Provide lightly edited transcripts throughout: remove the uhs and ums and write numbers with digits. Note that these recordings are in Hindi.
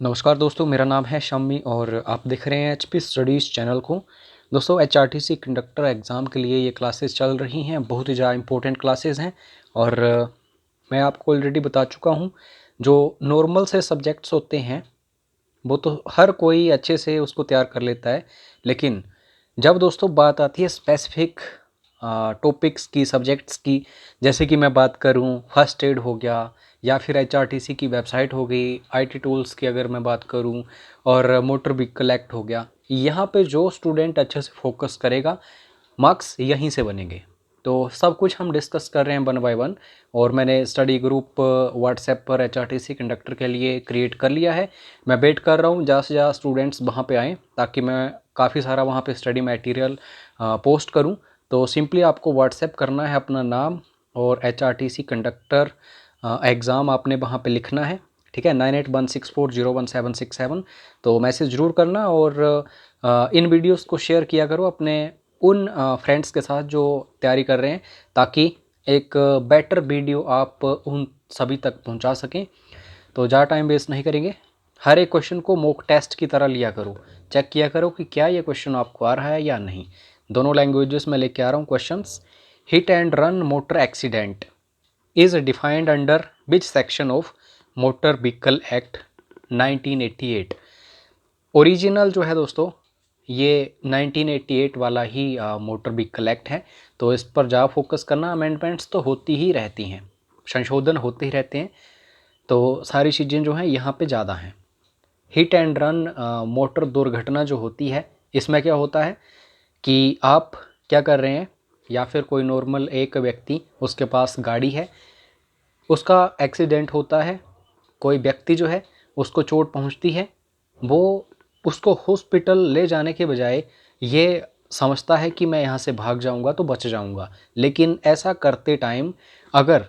नमस्कार दोस्तों, मेरा नाम है शम्मी और आप देख रहे हैं एचपी स्टडीज़ चैनल को। दोस्तों, एचआरटीसी कंडक्टर एग्ज़ाम के लिए ये क्लासेस चल रही हैं, बहुत ही ज़्यादा इंपॉर्टेंट क्लासेस हैं। और मैं आपको ऑलरेडी बता चुका हूँ, जो नॉर्मल से सब्जेक्ट्स होते हैं वो तो हर कोई अच्छे से उसको तैयार कर लेता है। लेकिन जब दोस्तों बात आती है स्पेसिफिक टॉपिक्स की, सब्जेक्ट्स की, जैसे कि मैं बात करूं फर्स्ट एड हो गया, या फिर एचआरटीसी की वेबसाइट हो गई, आईटी टूल्स की अगर मैं बात करूं, और मोटर व्हीकल एक्ट हो गया, यहाँ पे जो स्टूडेंट अच्छे से फोकस करेगा मार्क्स यहीं से बनेंगे। तो सब कुछ हम डिस्कस कर रहे हैं वन बाय वन। और मैंने स्टडी ग्रुप व्हाट्सएप पर एचआरटीसी कंडक्टर के लिए क्रिएट कर लिया है। मैं वेट कर रहा हूँ ज़्यादा से ज़्यादा स्टूडेंट्स वहाँ पे आएँ, ताकि मैं काफ़ी सारा वहाँ पे स्टडी मटेरियल पोस्ट करूँ। तो सिंपली आपको व्हाट्सएप करना है अपना नाम और एचआरटीसी कंडक्टर एग्ज़ाम आपने वहाँ पे लिखना है। ठीक है, 9816401767। तो मैसेज ज़रूर करना और इन वीडियोस को शेयर किया करो अपने उन फ्रेंड्स के साथ जो तैयारी कर रहे हैं, ताकि एक बेटर वीडियो आप उन सभी तक पहुंचा सकें। तो ज़्यादा टाइम वेस्ट नहीं करेंगे, हर एक क्वेश्चन को मॉक टेस्ट की तरह लिया करो, चेक किया करो कि क्या ये क्वेश्चन आपको आ रहा है या नहीं। दोनों लैंग्वेजेस में लेके आ रहा हूँ questions. Hit and run motor accident is defined under which section of motor vehicle act 1988। Original जो है दोस्तों, ये 1988 वाला ही मोटर व्हीकल एक्ट है। तो इस पर ज़्यादा फोकस करना, अमेंडमेंट्स तो होती ही रहती हैं, संशोधन होते ही रहते हैं। तो सारी चीज़ें जो हैं यहाँ पे ज़्यादा हैं। हिट एंड रन मोटर दुर्घटना जो होती है, इसमें क्या होता है कि आप क्या कर रहे हैं, या फिर कोई नॉर्मल एक व्यक्ति, उसके पास गाड़ी है, उसका एक्सीडेंट होता है, कोई व्यक्ति जो है उसको चोट पहुंचती है, वो उसको हॉस्पिटल ले जाने के बजाय ये समझता है कि मैं यहाँ से भाग जाऊँगा तो बच जाऊँगा। लेकिन ऐसा करते टाइम अगर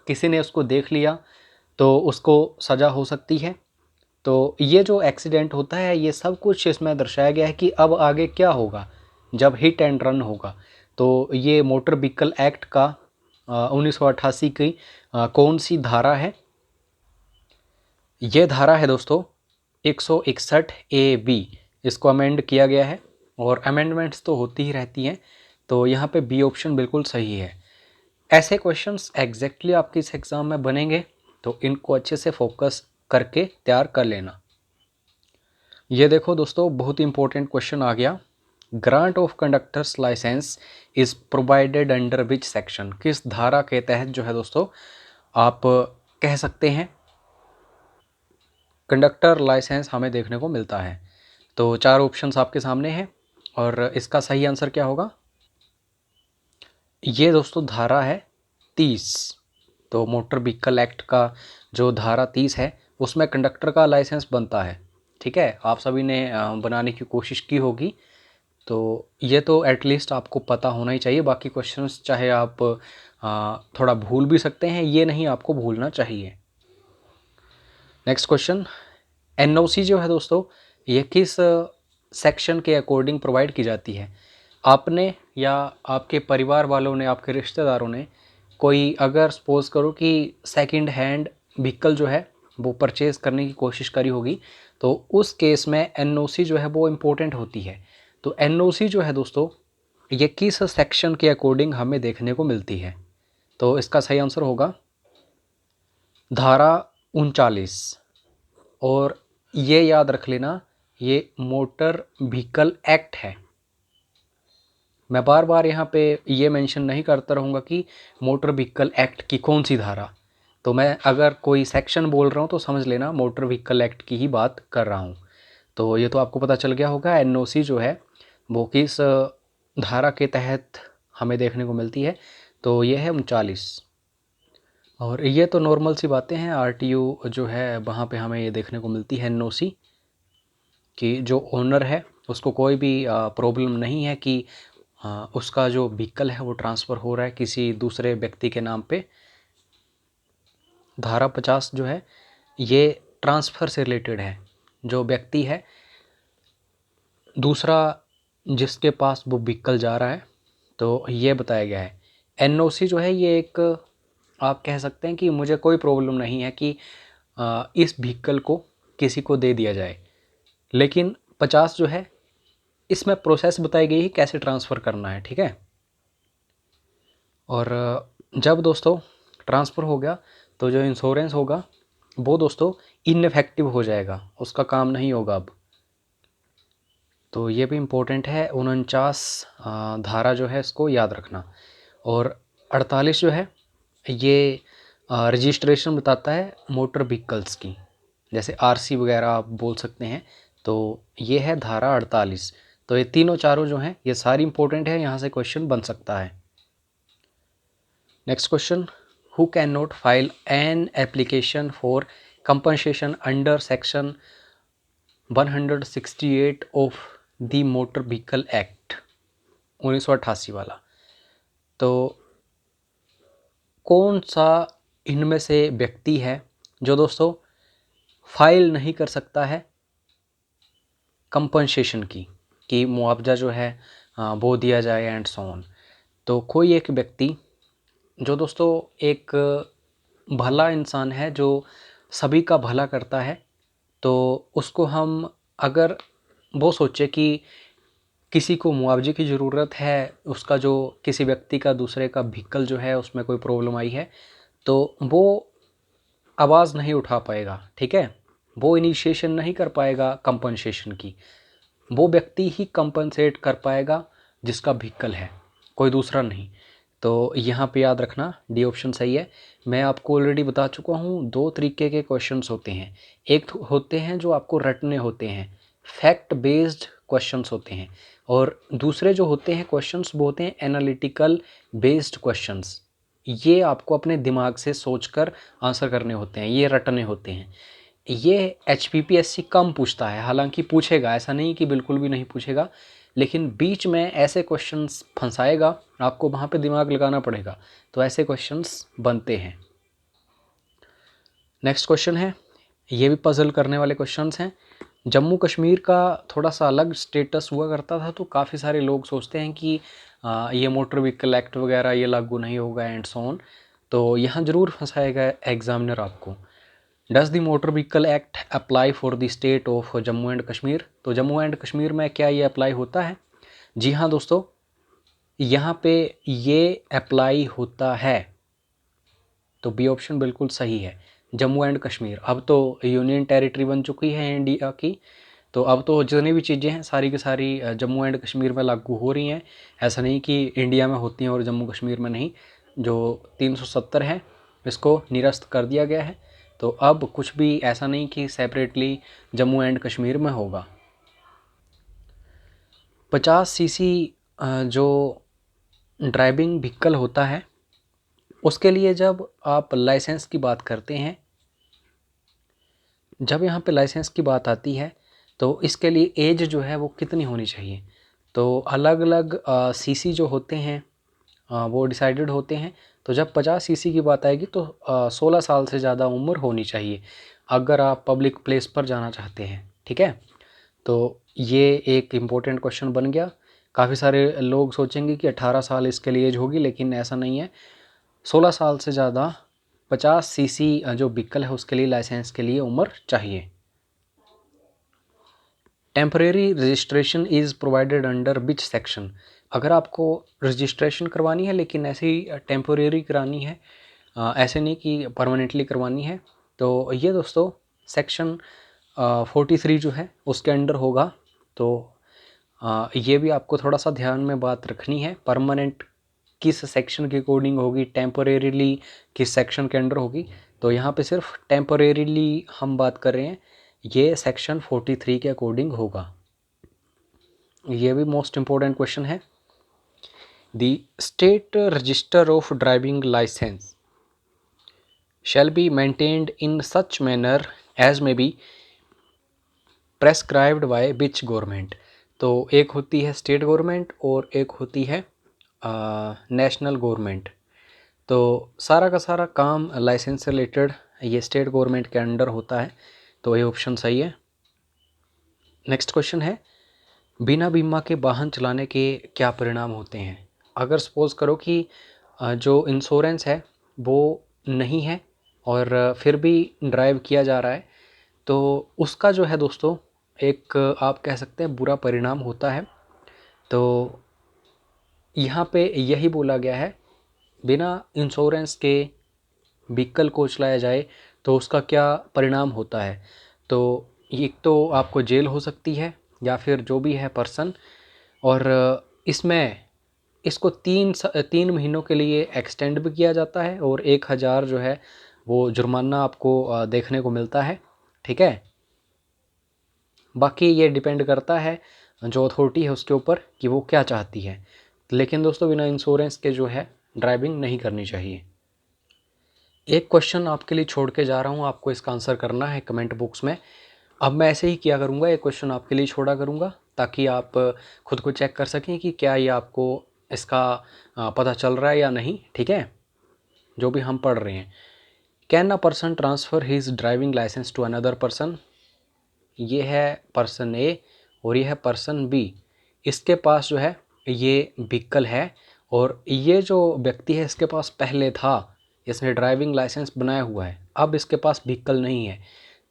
किसी ने उसको देख लिया तो उसको सज़ा हो सकती है। तो ये जो एक्सीडेंट होता है, ये सब कुछ इसमें दर्शाया गया है कि अब आगे क्या होगा जब हिट एंड रन होगा। तो ये मोटर व्हीकल एक्ट का 1988 की कौन सी धारा है? ये धारा है दोस्तों 161 ए बी। इसको अमेंड किया गया है, और अमेंडमेंट्स तो होती ही रहती हैं। तो यहाँ पे बी ऑप्शन बिल्कुल सही है। ऐसे क्वेश्चंस एग्जैक्टली आपके इस एग्ज़ाम में बनेंगे, तो इनको अच्छे से फोकस करके तैयार कर लेना। ये देखो दोस्तों, बहुत ही इंपॉर्टेंट क्वेश्चन आ गया। Grant of conductors license is provided under which section. किस धारा के तहत जो है दोस्तों आप कह सकते हैं कंडक्टर लाइसेंस हमें देखने को मिलता है? तो चार ऑप्शंस आपके सामने हैं, और इसका सही आंसर क्या होगा? ये दोस्तों धारा है 30। तो मोटर व्हीकल एक्ट का जो धारा 30 है, उसमें कंडक्टर का लाइसेंस बनता है। ठीक है, आप सभी ने बनाने की कोशिश की होगी, तो ये तो एटलीस्ट आपको पता होना ही चाहिए। बाकी क्वेश्चंस चाहे आप थोड़ा भूल भी सकते हैं, ये नहीं आपको भूलना चाहिए। नेक्स्ट क्वेश्चन, एनओसी जो है दोस्तों, ये किस सेक्शन के अकॉर्डिंग प्रोवाइड की जाती है? आपने या आपके परिवार वालों ने, आपके रिश्तेदारों ने, कोई अगर सपोज करो कि सेकंड हैंड व्हीकल जो है वो परचेज़ करने की कोशिश करी होगी, तो उस केस में एनओसी जो है वो इम्पोर्टेंट होती है। तो एनओसी जो है दोस्तों, ये किस सेक्शन के अकॉर्डिंग हमें देखने को मिलती है? तो इसका सही आंसर होगा धारा 39। और ये याद रख लेना, ये मोटर व्हीकल एक्ट है। मैं बार बार यहाँ पे ये मेंशन नहीं करता रहूँगा कि मोटर व्हीकल एक्ट की कौन सी धारा। तो मैं अगर कोई सेक्शन बोल रहा हूँ तो समझ लेना मोटर व्हीकल एक्ट की ही बात कर रहा हूँ। तो ये तो आपको पता चल गया होगा एनओसी जो है वो किस धारा के तहत हमें देखने को मिलती है। तो ये है 39। और ये तो नॉर्मल सी बातें हैं, आरटीयू जो है वहाँ पे हमें ये देखने को मिलती है एनओसी, कि जो ओनर है उसको कोई भी प्रॉब्लम नहीं है कि उसका जो व्हीकल है वो ट्रांसफ़र हो रहा है किसी दूसरे व्यक्ति के नाम पे। धारा 50 जो है ये ट्रांसफ़र से रिलेटेड है। जो व्यक्ति है दूसरा जिसके पास वो व्हीकल जा रहा है, तो ये बताया गया है। एनओसी जो है ये एक, आप कह सकते हैं कि मुझे कोई प्रॉब्लम नहीं है कि इस व्हीकल को किसी को दे दिया जाए। लेकिन 50 जो है इसमें प्रोसेस बताई गई है कैसे ट्रांसफ़र करना है, ठीक है। और जब दोस्तों ट्रांसफ़र हो गया तो जो इंश्योरेंस होगा वो दोस्तों इनफेक्टिव हो जाएगा, उसका काम नहीं होगा अब। तो ये भी इम्पोर्टेंट है, 49 धारा जो है इसको याद रखना। और 48 जो है ये रजिस्ट्रेशन बताता है मोटर व्हीकल्स की, जैसे आरसी वगैरह आप बोल सकते हैं। तो ये है धारा 48। तो ये तीनों चारों जो हैं ये सारी इंपॉर्टेंट है, यहाँ से क्वेश्चन बन सकता है। Next question, who can not file an application for compensation under section 168 of the motor vehicle act 1988 वाला। तो कौन सा इनमें से व्यक्ति है जो दोस्तों फाइल नहीं कर सकता है कंपनसेशन की, कि मुआवजा जो है वो दिया जाए एंड सो ऑन। तो कोई एक व्यक्ति जो दोस्तों एक भला इंसान है, जो सभी का भला करता है, तो उसको हम अगर वो सोचे कि किसी को मुआवजे की ज़रूरत है, उसका जो किसी व्यक्ति का दूसरे का व्हीकल जो है उसमें कोई प्रॉब्लम आई है, तो वो आवाज़ नहीं उठा पाएगा, ठीक है। वो इनिशिएशन नहीं कर पाएगा कंपनसेशन की। वो व्यक्ति ही कंपनसेट कर पाएगा जिसका व्हीकल है, कोई दूसरा नहीं। तो यहाँ पे याद रखना डी ऑप्शन सही है। मैं आपको ऑलरेडी बता चुका हूँ, दो तरीके के क्वेश्चंस होते हैं। एक होते हैं जो आपको रटने होते हैं, फैक्ट बेस्ड क्वेश्चंस होते हैं, और दूसरे जो होते हैं क्वेश्चंस वो होते हैं एनालिटिकल बेस्ड क्वेश्चंस। ये आपको अपने दिमाग से सोचकर आंसर करने होते हैं, ये रटने होते हैं। ये HPPSC कम पूछता है, हालांकि पूछेगा, ऐसा नहीं कि बिल्कुल भी नहीं पूछेगा, लेकिन बीच में ऐसे क्वेश्चंस फंसाएगा, आपको वहाँ पे दिमाग लगाना पड़ेगा, तो ऐसे क्वेश्चंस बनते हैं। नेक्स्ट क्वेश्चन है, ये भी पजल करने वाले क्वेश्चंस हैं। जम्मू कश्मीर का थोड़ा सा अलग स्टेटस हुआ करता था, तो काफ़ी सारे लोग सोचते हैं कि ये मोटर व्हीकल एक्ट वगैरह ये लागू नहीं होगा एंड सो ऑन। तो यहाँ ज़रूर फंसाएगा एग्जामिनर आपको। Does the motor vehicle act apply for the state of Jammu and Kashmir? तो जम्मू एंड कश्मीर में क्या ये अप्लाई होता है? जी हाँ दोस्तों, यहाँ पे ये अप्लाई होता है। तो बी ऑप्शन बिल्कुल सही है, जम्मू एंड कश्मीर। अब तो यूनियन टेरिटरी बन चुकी है इंडिया की, तो अब तो जितनी भी चीज़ें हैं सारी की सारी जम्मू एंड कश्मीर में लागू हो रही हैं। ऐसा नहीं कि इंडिया में होती हैं और जम्मू कश्मीर में नहीं। जो 370 है इसको निरस्त कर दिया गया है, तो अब कुछ भी ऐसा नहीं कि सेपरेटली जम्मू एंड कश्मीर में होगा। 50 सीसी जो ड्राइविंग व्हीकल होता है उसके लिए जब आप लाइसेंस की बात करते हैं, जब यहाँ पे लाइसेंस की बात आती है तो इसके लिए एज जो है वो कितनी होनी चाहिए? तो अलग अलग सीसी जो होते हैं वो डिसाइडेड होते हैं। तो जब 50 सीसी की बात आएगी तो 16 साल से ज़्यादा उम्र होनी चाहिए अगर आप पब्लिक प्लेस पर जाना चाहते हैं, ठीक है। तो ये एक इम्पोर्टेंट क्वेश्चन बन गया। काफ़ी सारे लोग सोचेंगे कि 18 साल इसके लिए एज होगी, लेकिन ऐसा नहीं है। 16 साल से ज़्यादा 50 सीसी जो व्हीकल है उसके लिए लाइसेंस के लिए उम्र चाहिए। Temporary registration is provided under which section? अगर आपको रजिस्ट्रेशन करवानी है लेकिन ऐसे ही टेम्परेरी करानी है, ऐसे नहीं कि परमानेंटली करवानी है, तो ये दोस्तों सेक्शन 43 जो है उसके अंडर होगा। तो ये भी आपको थोड़ा सा ध्यान में बात रखनी है, परमानेंट किस सेक्शन के अकॉर्डिंग होगी, टेम्परेरीली किस सेक्शन के अंडर होगी। तो यहाँ पे सिर्फ टेम्परेरीली हम बात कर रहे हैं, ये सेक्शन 43 के अकॉर्डिंग होगा। ये भी मोस्ट इम्पोर्टेंट क्वेश्चन है। The state register of driving license shall be maintained in such manner as may be prescribed by which government? तो एक होती है स्टेट गवर्नमेंट और एक होती है नेशनल गवर्नमेंट। तो सारा का सारा काम लाइसेंस से रिलेटेड ये स्टेट गवर्नमेंट के अंडर होता है, तो ये ऑप्शन सही है। नेक्स्ट क्वेश्चन है, बिना बीमा के वाहन चलाने के क्या परिणाम होते हैं? अगर सपोज़ करो कि जो इंश्योरेंस है वो नहीं है और फिर भी ड्राइव किया जा रहा है, तो उसका जो है दोस्तों एक आप कह सकते हैं बुरा परिणाम होता है। तो यहाँ पे यही बोला गया है, बिना इंश्योरेंस के व्हीकल को चलाया जाए तो उसका क्या परिणाम होता है। तो एक तो आपको जेल हो सकती है या फिर जो भी है पर्सन, और इसमें इसको 3 महीनों के लिए एक्सटेंड भी किया जाता है और 1000 जो है वो जुर्माना आपको देखने को मिलता है। ठीक है, बाकी ये डिपेंड करता है जो अथॉरिटी है उसके ऊपर कि वो क्या चाहती है। लेकिन दोस्तों बिना इंश्योरेंस के जो है ड्राइविंग नहीं करनी चाहिए। एक क्वेश्चन आपके लिए छोड़ के जा रहा हूँ, आपको इसका आंसर करना है कमेंट बॉक्स में। अब मैं ऐसे ही किया करूँगा, एक क्वेश्चन आपके लिए छोड़ा करूँगा ताकि आप खुद को चेक कर सकें कि क्या ये आपको इसका पता चल रहा है या नहीं। ठीक है, जो भी हम पढ़ रहे हैं। Can a person transfer his driving license to another person. ये है पर्सन ए और ये है पर्सन बी। इसके पास जो है ये व्हीकल है और ये जो व्यक्ति है इसके पास पहले था, इसने ड्राइविंग लाइसेंस बनाया हुआ है, अब इसके पास व्हीकल नहीं है।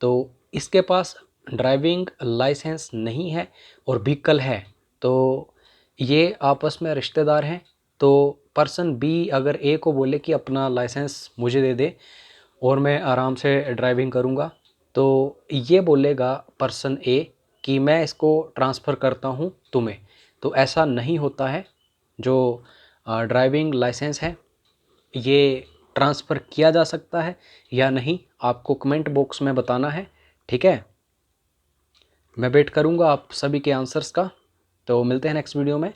तो इसके पास ड्राइविंग लाइसेंस नहीं है और व्हीकल है, तो ये आपस में रिश्तेदार हैं। तो पर्सन बी अगर ए को बोले कि अपना लाइसेंस मुझे दे दे और मैं आराम से ड्राइविंग करूँगा, तो ये बोलेगा पर्सन ए कि मैं इसको ट्रांसफ़र करता हूँ तुम्हें। तो ऐसा नहीं होता है। जो ड्राइविंग लाइसेंस है ये ट्रांसफ़र किया जा सकता है या नहीं, आपको कमेंट बॉक्स में बताना है। ठीक है, मैं वेट करूँगा आप सभी के आंसर्स का। तो मिलते हैं नेक्स्ट वीडियो में।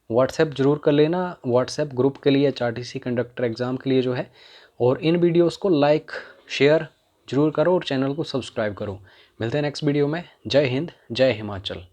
व्हाट्सएप ज़रूर कर लेना, व्हाट्सएप ग्रुप के लिए HRTC कंडक्टर एग्ज़ाम के लिए जो है, और इन वीडियोस को लाइक शेयर ज़रूर करो और चैनल को सब्सक्राइब करो। मिलते हैं नेक्स्ट वीडियो में। जय हिंद, जय हिमाचल।